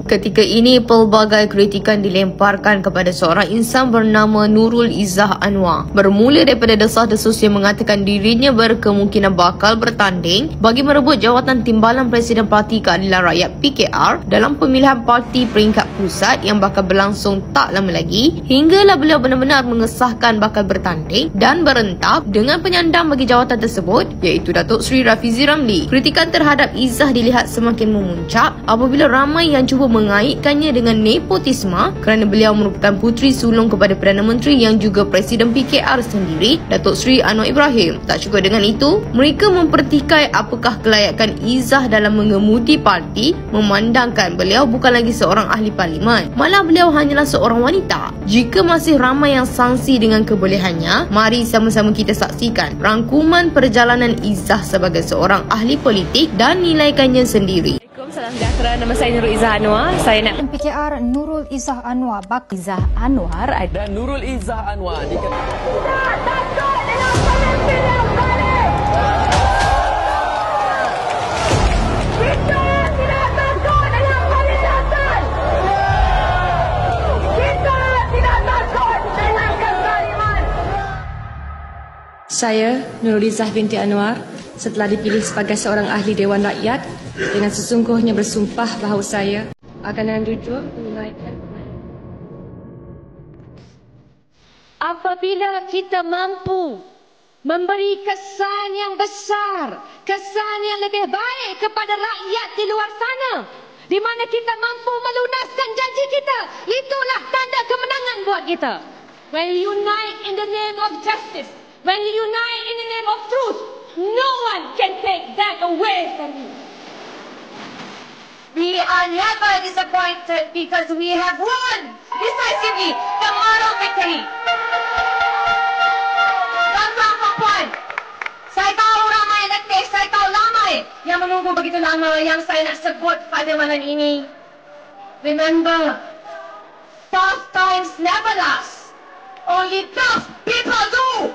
Ketika ini, pelbagai kritikan dilemparkan kepada seorang insan bernama Nurul Izzah Anwar. Bermula daripada desas-desus yang mengatakan dirinya berkemungkinan bakal bertanding bagi merebut jawatan Timbalan Presiden Parti Keadilan Rakyat PKR dalam pemilihan parti peringkat pusat yang bakal berlangsung tak lama lagi, hinggalah beliau benar-benar mengesahkan bakal bertanding dan berentap dengan penyandang bagi jawatan tersebut, iaitu Datuk Seri Rafizi Ramli. Kritikan terhadap Izzah dilihat semakin memuncak apabila ramai yang cuba mengaitkannya dengan nepotisme kerana beliau merupakan puteri sulung kepada Perdana Menteri yang juga Presiden PKR sendiri, Datuk Seri Anwar Ibrahim. Tak cukup dengan itu, mereka mempertikai apakah kelayakan Izzah dalam mengemudi parti, memandangkan beliau bukan lagi seorang ahli parlimen, malah beliau hanyalah seorang wanita. Jika masih ramai yang sangsi dengan kebolehannya, mari sama-sama kita saksikan rangkuman perjalanan Izzah sebagai seorang ahli politik dan nilaikannya sendiri. Salam sejahtera, nama saya Nurul Izzah Anwar. Saya nak PKR Nurul Izzah Anwar, Izzah Anwar dan Nurul Izzah Anwar Tidak takut dengan pemimpin yang zalim. Kita tidak takut dengan penindasan. Kita tidak takut dengan kezaliman. Saya Nurul Izzah binti Anwar, setelah dipilih sebagai seorang ahli Dewan Rakyat, dengan sesungguhnya bersumpah bahawa saya akan jujur menunaikan. Apabila kita mampu memberi kesan yang besar, kesan yang lebih baik kepada rakyat di luar sana, di mana kita mampu melunaskan janji kita, itulah tanda kemenangan buat kita. When we unite in the name of justice, when we unite in the name of truth, no one can take that away from you. We are never disappointed because we have won decisively the moral victory. Tuan-tuan, puan-puan, saya tahu ramai letih, saya tahu ramai yang menunggu begitu lama yang saya nak sebut pada malam ini. Remember, tough times never last. Only tough people do.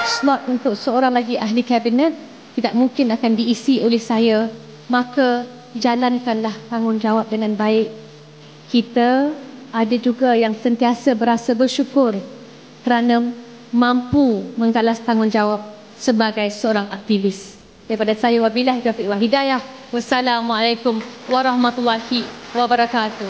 Slot untuk seorang lagi ahli kabinet tidak mungkin akan diisi oleh saya. Maka jalankanlah tanggungjawab dengan baik. Kita ada juga yang sentiasa berasa bersyukur kerana mampu menggalas tanggungjawab sebagai seorang aktivis. Daripada saya, wabillahi taufiq wal hidayah. Wassalamualaikum warahmatullahi wabarakatuh.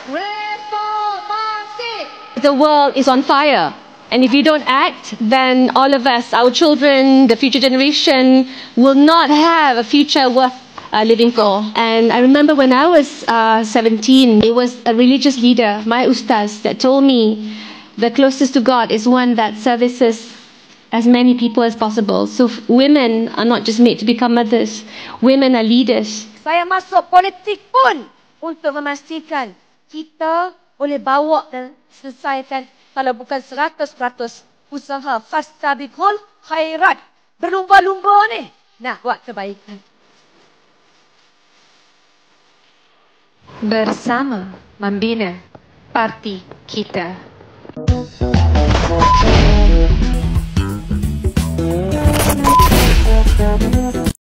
Reformasi. The world is on fire. And if you don't act, then all of us, our children, the future generation, will not have a future worth living for. And I remember when I was 17, it was a religious leader, my ustaz, that told me the closest to God is one that services as many people as possible. So women are not just made to become mothers, women are leaders. Saya masuk politik pun untuk memastikan kita boleh bawa dan selesaikan, kalau bukan 100% usaha fastabiqul khairat, berlumba-lumba ni nak buat kebaikan. Bersama membina parti kita.